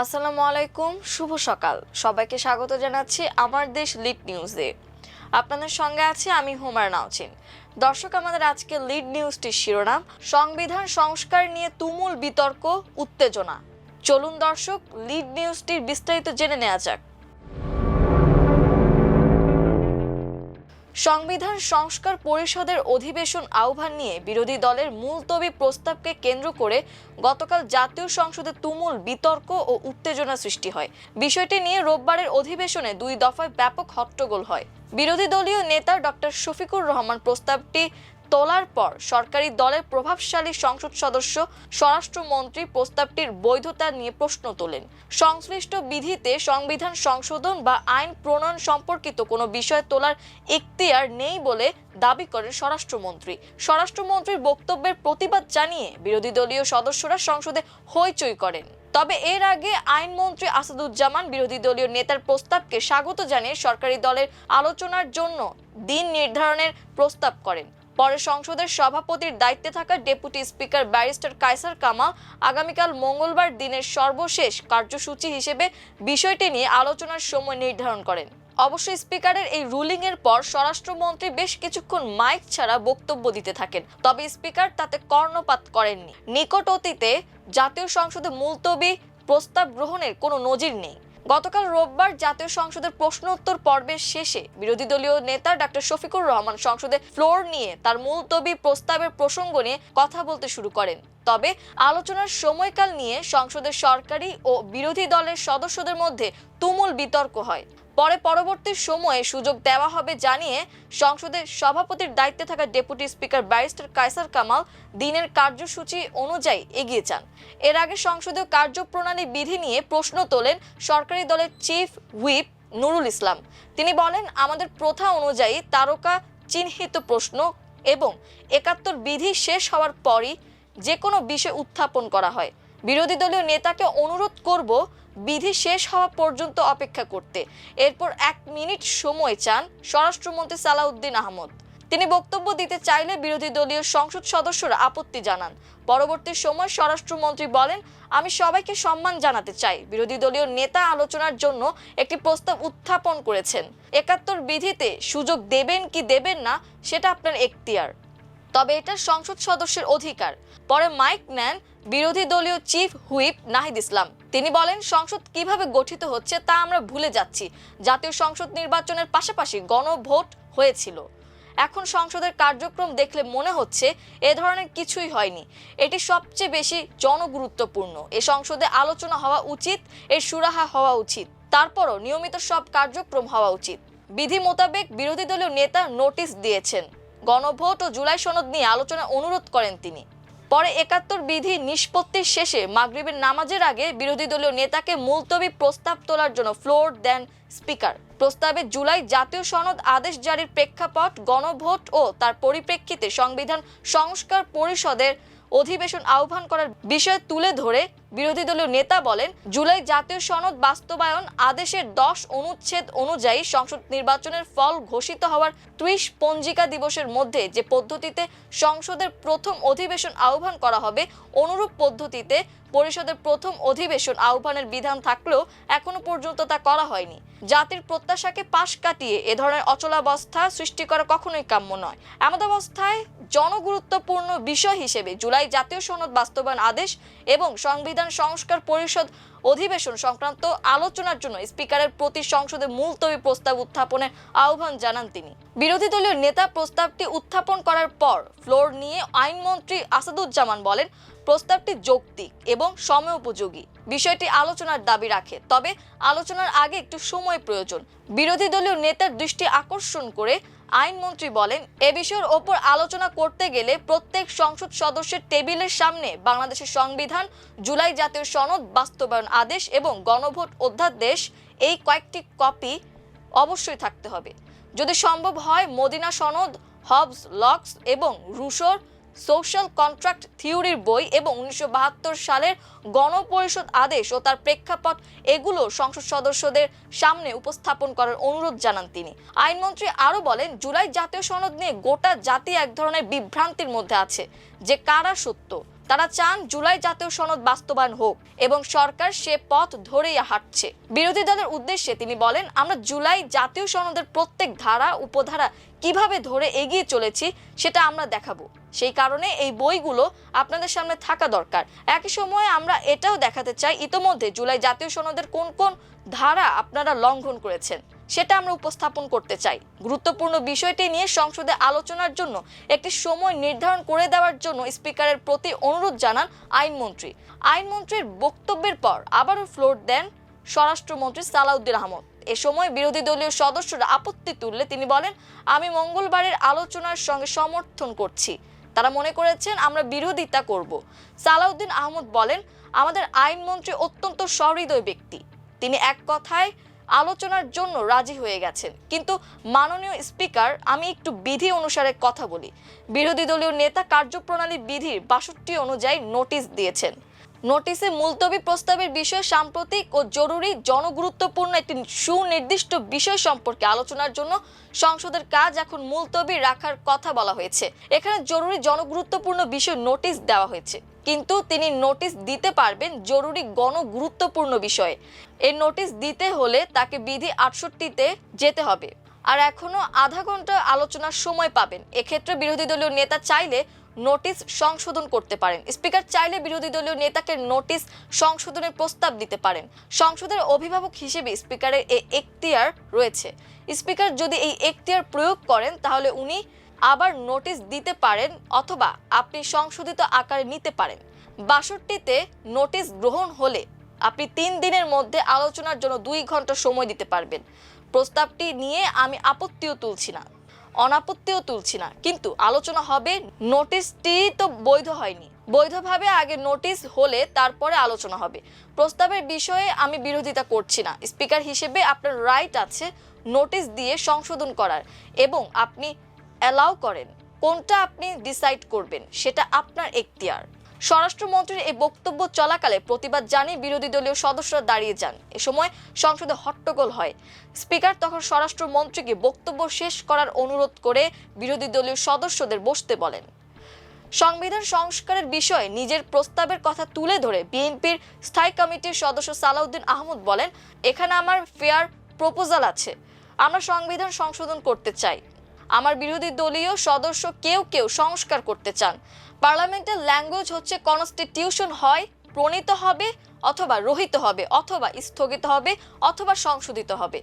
আসসালামু আলাইকুম, শুভ সকাল। সবাইকে স্বাগত জানাচ্ছি আমার দেশ লিড নিউজে। আপনাদের সঙ্গে আছি আমি হুমায়রা নাওচিন। দর্শক, আমাদের আজকে লিড নিউজটির শিরোনাম সংবিধান সংস্কার নিয়ে তুমুল বিতর্ক, উত্তেজনা। চলুন দর্শক, লিড নিউজটির বিস্তারিত জেনে নেওয়া যাক। সংবিধান সংস্কার পরিষদের অধিবেশন আহ্বান নিয়ে বিরোধী দলের মুলতবি প্রস্তাবকে কেন্দ্র করে গতকাল জাতীয় সংসদে তুমুল বিতর্ক ও উত্তেজনা সৃষ্টি হয়। বিষয়টি নিয়ে রোববারের অধিবেশনে 2 দফায় ব্যাপক হট্টগোল হয়। বিরোধী দলীয় নেতা ডক্টর শফিকুর রহমান প্রস্তাবটি তোলার পর সরকারি দলের প্রভাবশালী সংসদ সদস্য স্বরাষ্ট্রমন্ত্রী প্রস্তাবটির বৈধতা নিয়ে প্রশ্ন তোলেন। সংশ্লিষ্ট বিধিতে সংবিধান সংশোধন বা আইন প্রণয়ন সম্পর্কিত কোনো বিষয় তোলার এখতিয়ার নেই বলে দাবি করেন স্বরাষ্ট্রমন্ত্রী। স্বরাষ্ট্রমন্ত্রীর বক্তব্যের প্রতিবাদ জানিয়ে বিরোধী দলীয় সদস্যরা সংসদে হইচই করেন। তবে এর আগে আইনমন্ত্রী আসাদুজ্জামান বিরোধী দলীয় নেতার প্রস্তাবকে স্বাগত জানিয়ে সরকারি দলের আলোচনার জন্য দিন নির্ধারণের প্রস্তাব করেন। পরে সংসদের সভাপতির দায়িত্বে থাকা deputy speaker barrister Kaiser Kamal আগামীকাল মঙ্গলবার দিনের সর্বশেষ কার্যসূচি হিসেবে বিষয়টি নিয়ে আলোচনার সময় নির্ধারণ করেন। অবশ্য স্পিকারের এই রুলিং এর পর স্বরাষ্ট্রমন্ত্রী বেশ কিছুক্ষণ মাইক ছাড়া বক্তব্য দিতে থাকেন, তবে স্পিকার তাতে কর্ণপাত করেননি। নিকট অতীতে জাতীয় সংসদে মুলতবি প্রস্তাব গ্রহণের কোনো নজির নেই। গতকাল রোববার জাতীয় সংসদের প্রশ্নোত্তর পর্বের শেষে বিরোধী দলীয় নেতা ডক্টর শফিকুর রহমান সংসদে ফ্লোর নিয়ে তার মুলতবি প্রস্তাবের প্রসঙ্গ নিয়ে কথা বলতে শুরু করেন। তবে আলোচনার সময়কাল নিয়ে সংসদের সরকারি ও বিরোধী দলের সদস্যদের মধ্যে তুমুল বিতর্ক হয়। পরে পরবর্তী সময়ে সুযোগ দেওয়া হবে জানিয়ে সংসদের সভাপতির দায়িত্বে থাকা deputy speaker barrister Kaiser Kamal দিনের কার্যসূচি অনুযায়ী এগিয়ে যান। এর আগে সংসদীয় কার্যপ্রণালী বিধি নিয়ে প্রশ্ন তোলেন সরকারি দলের চিফ হুইপ নুরুল ইসলাম। তিনি বলেন, আমাদের প্রথা অনুযায়ী তারকা চিহ্নিত প্রশ্ন এবং 71 বিধি শেষ হওয়ার পরই যে কোনো বিষয় উত্থাপন করা হয়। বিরোধী দলীয় নেতাকে অনুরোধ করব বিধি শেষ হওয়া পর্যন্ত অপেক্ষা করতে। এরপর 1 মিনিট সময় চান স্বরাষ্ট্রমন্ত্রী সালাউদ্দিন আহমদ। তিনি বক্তব্য দিতে চাইলে বিরোধী দলীয় সংসদ সদস্যরা আপত্তি জানান। পরবর্তী সময় স্বরাষ্ট্রমন্ত্রী বলেন, আমি সবাইকে সম্মান জানাতে চাই। বিরোধী দলীয় নেতা আলোচনার জন্য একটি প্রস্তাব উত্থাপন করেছেন। 71 বিধিতে সুযোগ দেবেন কি দেবেন না সেটা আপনার এখতিয়ার, তবে এটা সংসদ সদস্যের অধিকার। পরে মাইক নেন বিরোধী দলীয় চিফ হুইপ নাহিদ ইসলাম। তিনি বলেন, সংসদ কিভাবে গঠিত হচ্ছে তা আমরা ভুলে যাচ্ছি। জাতীয় সংসদ নির্বাচনের পাশাপাশি গণভোট হয়েছিল। এখন সংসদের কার্যক্রম দেখলে মনে হচ্ছে এ ধরনের কিছুই হয়নি। এটি সবচেয়ে বেশি জনগুরুত্বপূর্ণ। এ সংসদে আলোচনা হওয়া উচিত, এর সুরাহা হওয়া উচিত, তারপরও নিয়মিত সব কার্যক্রম হওয়া উচিত। বিধি মোতাবেক বিরোধী দলীয় নেতা নোটিশ দিয়েছেন। গণভোট ও জুলাই সনদ নিয়ে আলোচনা অনুরোধ করেন তিনি। পরে 71 বিধি নিষ্পত্তির শেষে মাগরিবের নামাজের আগে বিরোধী দলীয় নেতাকে মুলতবি প্রস্তাব তোলার জন্য ফ্লোর দেন স্পিকার। প্রস্তাবে জুলাই জাতীয় সনদ আদেশ জারির প্রেক্ষাপট, গণভোট ও তার পরিপ্রেক্ষিতে সংবিধান সংস্কার পরিষদের অধিবেশন আহ্বান করার বিষয় তুলে ধরে বিরোধী দলীয় নেতা বলেন, জুলাই জাতীয় সনদ বাস্তবায়ন আদেশের 10 অনুচ্ছেদ অনুযায়ী সংসদ নির্বাচনের ফল ঘোষিত হওয়ার 30 পঞ্জিকা দিবসের মধ্যে যে পদ্ধতিতে সংসদের প্রথম অধিবেশন আহ্বান করা হবে, অনুরূপ পদ্ধতিতে পরিষদের প্রথম অধিবেশন আহ্বানের বিধান থাকলেও এখনো পর্যন্ত তা করা হয়নি। জাতির প্রত্যাশাকে পাশ কাটিয়ে এ ধরনের অচলাবস্থা সৃষ্টি করা কখনোই কাম্য নয়। এমন অবস্থায় জনগুরুত্বপূর্ণ বিষয় হিসেবে জুলাই জাতীয় সনদ বাস্তবায়ন আদেশ এবং সংবিধান সংস্কার পরিষদ অধিবেশন সংক্রান্ত আলোচনার জন্য স্পিকারের প্রতি সংসদে মুলতবি প্রস্তাব উত্থাপনের আহ্বান জানান তিনি। বিরোধী দলীয় নেতা প্রস্তাবটি উত্থাপন করার পর ফ্লোর নিয়ে আইনমন্ত্রী আসাদুজ্জামান বলেন, প্রস্তাবটি যৌক্তিক এবং সময়োপযোগী। বিষয়টি আলোচনার দাবি রাখে, তবে আলোচনার আগে একটু সময় প্রয়োজন। বিরোধী দলীয় নেতার দৃষ্টি আকর্ষণ করে আইনমন্ত্রী বলেন, এ বিষয়ের ওপর আলোচনা করতে গেলে প্রত্যেক সংসদ সদস্যের টেবিলের সামনে বাংলাদেশের সংবিধান, জুলাই জাতীয় সনদ বাস্তবায়ন আদেশ এবং গণভোট অধ্যাদেশ এই কয়েকটি কপি অবশ্যই থাকতে হবে। যদি সম্ভব হয় মদিনা সনদ, হবস লকস এবং রুশোর সোশ্যাল কন্ট্রাক্ট থিওরির বই এবং 1972 সালের গণপরিষদ আদেশ ও তার প্রেক্ষাপট এগুলো সংসদ সদস্যদের সামনে উপস্থাপন করার অনুরোধ জানান তিনি। আইনমন্ত্রী আরো বলেন, জুলাই জাতীয় সনদ নিয়ে গোটা জাতি এক ধরনের বিভ্রান্তির মধ্যে আছে যে কারা সত্য তারা চান জুলাই জাতীয় সনদ বাস্তবায়ন হোক এবং সরকার সে পথ ধরেই হাঁটছে। বিরোধী দলের উদ্দেশ্যে তিনি বলেন, আমরা জুলাই জাতীয় সনদের প্রত্যেক ধারা উপধারা কিভাবে ধরে এগিয়ে চলেছি সেটা আমরা দেখাবো। সেই কারণে এই বইগুলো আপনাদের সামনে থাকা দরকার। একই সময়ে আমরা এটাও দেখাতে চাই ইতোমধ্যে জুলাই জাতীয় সনদের কোন কোন ধারা আপনারা লঙ্ঘন করেছেন সেটা আমরা উপস্থাপন করতে চাই। গুরুত্বপূর্ণ বিষয়টি নিয়ে সংসদে আলোচনার জন্য একটি সময় নির্ধারণ করে দেওয়ার জন্য স্পিকারের প্রতি অনুরোধ জানান আইনমন্ত্রী। আইনমন্ত্রীর বক্তব্যের পর আবারও ফ্লোর দেন স্বরাষ্ট্রমন্ত্রী সালাউদ্দিন আহমদ। এ সময় বিরোধী দলীয় সদস্যরা আপত্তি তুললে তিনি বলেন, আমি মঙ্গলবারের আলোচনার সঙ্গে সমর্থন করছি। তারা মনে করেছেন আমরা বিরোধিতা করব। সালাউদ্দিন আহমদ বলেন, আমাদের আইনমন্ত্রী অত্যন্ত সহৃদয় ব্যক্তি, তিনি এক কথায় আলোচনার জন্য রাজি হয়ে গেছেন। কিন্তু মাননীয় স্পিকার, আমি একটু বিধি অনুসারে কথা বলি। বিরোধী দলীয় নেতা কার্যপ্রণালী বিধির ৬২ অনুযায়ী নোটিশ দিয়েছেন। নোটিশে মুলতবি প্রস্তাবের বিষয়ে সাম্প্রতিক ও জরুরি জনগুরুত্বপূর্ণ একটি সুনির্দিষ্ট বিষয় সম্পর্কে আলোচনার জন্য সংসদের কাজ এখন মুলতবি রাখার কথা বলা হয়েছে। এখানে জরুরি জনগুরুত্বপূর্ণ বিষয় নোটিশ দেওয়া হয়েছে, কিন্তু তিনি নোটিশ দিতে পারবেন জরুরি গণগুরুত্বপূর্ণ বিষয়ে। এই নোটিশ দিতে হলে তাকে বিধি ৬৮-তে যেতে হবে, আর এখনো আধা ঘন্টা আলোচনার সময় পাবেন। এক্ষেত্রে বিরোধী দলীয় নেতা চাইলে নোটিশ সংশোধন করতে পারেন। স্পিকার চাইলে বিরোধী দলীয় নেতাকে নোটিশ সংশোধনের প্রস্তাব দিতে পারেন। সংসদের অভিভাবক হিসেবে স্পিকারের এই এখতিয়ার রয়েছে। স্পিকার যদি এই এখতিয়ার প্রয়োগ করেন তাহলে উনি আবার নোটিশ দিতে পারেন অথবা আপনি সংশোধিত আকারে নিতে পারেন। ৬২-তে নোটিশ গ্রহণ হলে আপনি ৩ দিনের মধ্যে আলোচনার জন্য ২ ঘন্টা সময় দিতে পারবেন। প্রস্তাবটি নিয়ে আমি আপত্তিও তুলছি না, অনাপত্তিও তুলছি না, কিন্তু আলোচনা হবে। নোটিশটি তো বৈধ হয়নি, বৈধভাবে আগে নোটিশ হলে তারপরে আলোচনা হবে। প্রস্তাবের বিষয়ে আমি বিরোধিতা করছি না। স্পিকার হিসেবে আপনার রাইট আছে নোটিশ দিয়ে সংশোধন করার, এবং আপনি অ্যালাউ করেন। কোনটা আপনি ডিসাইড করবেন সেটা আপনার এখতিয়ার। স্বরাষ্ট্রমন্ত্রীর এই বক্তব্য চলাকালে প্রতিবাদ জানিয়ে বিরোধী দলীয় সদস্যরা দাঁড়িয়ে যান। এ সময় সংসদে হট্টগোল হয়। স্পিকার তখন স্বরাষ্ট্রমন্ত্রীকে বক্তব্য শেষ করার অনুরোধ করে বিরোধী দলীয় সদস্যদের বসতে বলেন। সংবিধান সংস্কারের বিষয়ে নিজের প্রস্তাবের কথা তুলে ধরে বিএনপির স্থায়ী কমিটির সদস্য সালাউদ্দিন আহমদ বলেন, এখানে আমার ফেয়ার প্রপোজাল আছে। আমরা সংবিধান সংশোধন করতে চাই। আমার বিরোধী দলীয় সদস্য কেউ কেউ সংস্কার করতে চান। পার্লামেন্টের ল্যাঙ্গুয়েজ হচ্ছে কনস্টিটিউশন হয় প্রণীত হবে অথবা রহিত হবে অথবা স্থগিত হবে অথবা সংশোধিত হবে।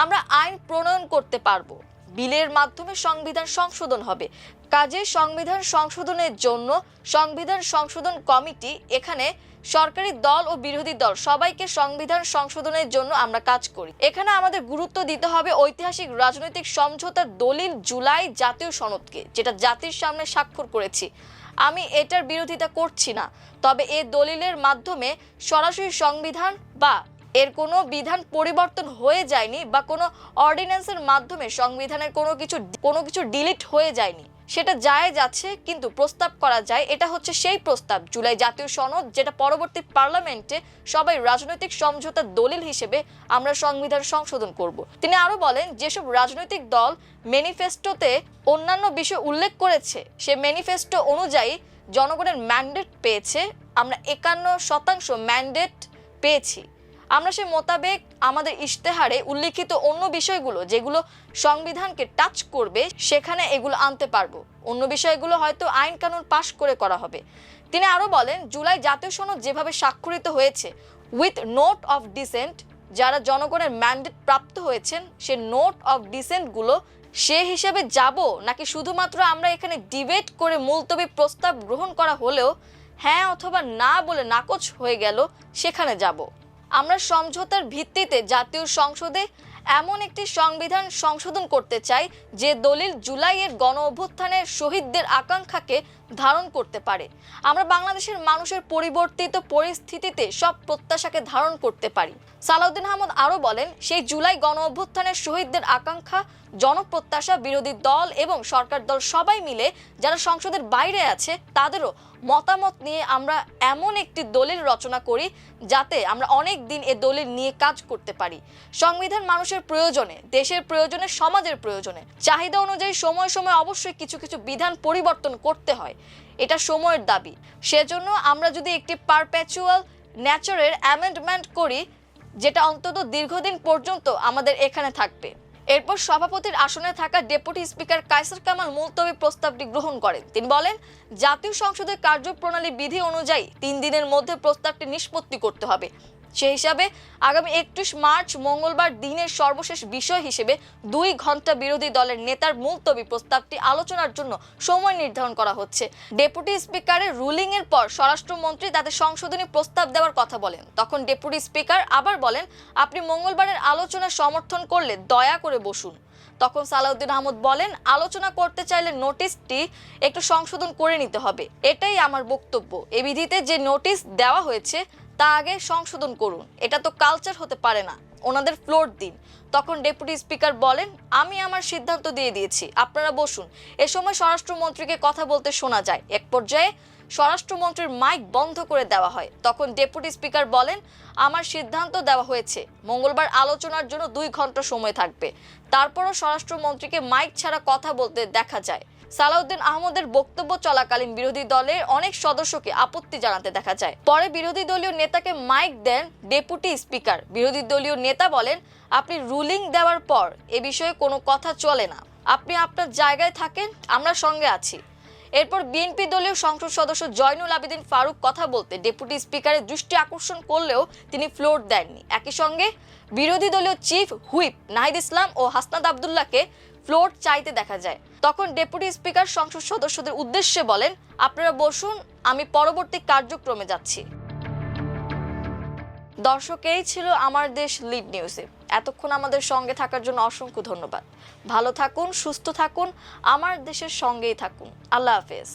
আমরা আইন প্রণয়ন করতে পারবো, বিলের মাধ্যমে সংবিধান সংশোধন হবে। কাজে সংবিধান সংশোধনের জন্য সংবিধান সংশোধন কমিটি, এখানে সরকারি দল ও বিরোধী দল সবাইকে সংবিধান সংশোধনের জন্য আমরা কাজ করি। এখানে আমাদের গুরুত্ব দিতে হবে ঐতিহাসিক রাজনৈতিক সমঝোতার দলিল জুলাই জাতীয় সনদকে, যেটা জাতির সামনে স্বাক্ষর করেছি। আমি এটার বিরোধিতা করছি না, তবে এই দলিলের মাধ্যমে সরাসরি সংবিধান বা এর কোনো বিধান পরিবর্তন হয়ে যায়নি বা কোনো অর্ডিন্যান্সের মাধ্যমে সংবিধানের কোনো কিছু ডিলিট হয়ে যায়নি। সেটা জায়েজ আছে, কিন্তু প্রস্তাব করা যায়। এটা হচ্ছে সেই প্রস্তাব জুলাই জাতীয় সনদ, যেটা পরবর্তী পার্লামেন্টে সবাই রাজনৈতিক সমঝোতার দলিল হিসেবে আমরা সংবিধান সংশোধন করব। তিনি আরো বলেন, যেসব রাজনৈতিক দল ম্যানিফেস্টোতে অন্যান্য বিষয় উল্লেখ করেছে, সে ম্যানিফেস্টো অনুযায়ী জনগণের ম্যান্ডেট পেয়েছে। আমরা 51% ম্যান্ডেট পেয়েছি। আমরা সে মোতাবেক আমাদের ইশতেহারে উল্লিখিত অন্য বিষয়গুলো যেগুলো সংবিধানকে টাচ করবে সেখানে এগুলো আনতে পারবো। অন্য বিষয়গুলো হয়তো আইন কানুন পাশ করে করা হবে। তিনি আরো বলেন, জুলাই জাতীয় সনদ যেভাবে স্বাক্ষরিত হয়েছে উইথ নোট অফ ডিসেন্ট, যারা জনগণের ম্যান্ডেট প্রাপ্ত হয়েছেন সে নোট অফ ডিসেন্ট গুলো সে হিসেবে যাব, নাকি শুধুমাত্র আমরা এখানে ডিবেট করে মুলতবি প্রস্তাব গ্রহণ করা হলেও হ্যাঁ অথবা না বলে নাকচ হয়ে গেল সেখানে যাব। আমরা সমঝোতার ভিত্তিতে জাতীয় সংসদে এমন একটি সংবিধান সংশোধন করতে চাই যে দলিল জুলাইয়ের গণ অভ্যুত্থানের শহীদদের আকাঙ্ক্ষাকে ধারণ করতে পারে। আমরা বাংলাদেশের মানুষের পরিবর্তিত পরিস্থিতিতে সব প্রত্যাশাকে ধারণ করতে পারি। সালাউদ্দিন আহমদ আরো বলেন, সেই জুলাই গণ অভ্যুত্থানের শহীদদের আকাঙ্ক্ষা, জনপ্রত্যাশা বিরোধী দল এবং সরকার দল সবাই মিলে যারা সংসদের বাইরে আছে তাদেরও মতামত নিয়ে আমরা এমন একটি দলিল রচনা করি যাতে আমরা অনেক দিন এ দলিল নিয়ে কাজ করতে পারি। সংবিধান মানুষের প্রয়োজনে, দেশের প্রয়োজনে, সমাজের প্রয়োজনে, চাহিদা অনুযায়ী সময় সময় অবশ্যই কিছু কিছু বিধান পরিবর্তন করতে হয়। হয়। এটা সময়ের দাবি। সেজন্য আমরা যদি একটি পারপেচুয়াল ন্যাচারের অ্যামেন্ডমেন্ট করি, যেটা অন্তত দীর্ঘদিন পর্যন্ত আমাদের এখানে থাকবে। এরপর সভাপতির আসনে থাকা ডেপুটি স্পিকার কায়সার কামাল মুলতবি প্রস্তাবটি গ্রহণ করেন। তিনি বলেন, জাতীয় সংসদের কার্যপ্রণালী বিধি অনুযায়ী 3 দিনের মধ্যে প্রস্তাবটি নিষ্পত্তি করতে হবে। সেই হিসাবে আগামী 31 মার্চ মঙ্গলবার দিনের সর্বশেষ বিষয় হিসেবে 2 ঘন্টা বিরোধী দলের নেতার মুলতবি প্রস্তাবটি আলোচনার জন্য সময় নির্ধারণ করা হচ্ছে। ডেপুটি স্পিকারের রুলিং এর পর স্বরাষ্ট্রমন্ত্রী তাদের সংশোধনী প্রস্তাব দেওয়ার কথা বলেন। তখন ডেপুটি স্পিকার আবার বলেন, আপনি মঙ্গলবারের আলোচনা সমর্থন করলে দয়া করে বসুন। তখন সালাউদ্দিন আহমদ বলেন, আলোচনা করতে চাইলে নোটিশটি একটু সংশোধন করে নিতে হবে। এটাই আমার বক্তব্য। এই বিধিতে যে নোটিশ দেওয়া হয়েছে তা আগে সংশোধন করুন। এটা তো কালচার হতে পারে না। ওনাদের ফ্লোর দিন। তখন ডেপুটি স্পিকার বলেন, আমি আমার সিদ্ধান্ত দিয়ে দিয়েছি, আপনারা বসুন। এ সময় স্বরাষ্ট্রমন্ত্রীকে কথা বলতে শোনা যায়। এক পর্যায়ে স্বরাষ্ট্রমন্ত্রীর মাইক বন্ধ করে দেওয়া হয়। তখন ডেপুটি স্পিকার বলেন, আমার সিদ্ধান্ত দেওয়া হয়েছে, মঙ্গলবার আলোচনার জন্য 2 ঘন্টা সময় থাকবে। তারপরও স্বরাষ্ট্রমন্ত্রীকে মাইক ছাড়া কথা বলতে দেখা যায়। সালাউদ্দিন আহমদের বক্তব্য চলাকালীন বিরোধী দলের অনেক সদস্যকে আপত্তি জানাতে দেখা যায়। পরে বিরোধী দলীয় নেতাকে মাইক দেন ডেপুটি স্পিকার। বিরোধী দলীয় নেতা বলেন, আপনি রুলিং দেওয়ার পর এ বিষয়ে কোনো কথা চলে না, আপনি আপনার জায়গায় থাকেন, আমরা সঙ্গে আছি। এরপর বিএনপি দলীয় সংসদ সদস্য জয়নুল আবেদিন ফারুক কথা বলতে ডেপুটি স্পিকারের দৃষ্টি আকর্ষণ করলেও তিনি ফ্লোর দেননি। একই সঙ্গে বিরোধী দলীয় চিফ হুইপ নাহিদ ইসলাম ও হাসনাত আব্দুল্লাহকে ফ্লোর চাইতে দেখা যায়। তখন ডেপুটি স্পিকার সংসদ সদস্যদের উদ্দেশ্যে বলেন, আপনারা বসুন, আমি পরবর্তী কার্যক্রমে যাচ্ছি। দর্শক, এই ছিল আমার দেশ লিড নিউজে। এতক্ষণ আমাদের সঙ্গে থাকার জন্য অসংখ্য ধন্যবাদ। ভালো থাকুন, সুস্থ থাকুন, আমার দেশের সঙ্গেই থাকুন। আল্লাহ হাফেজ।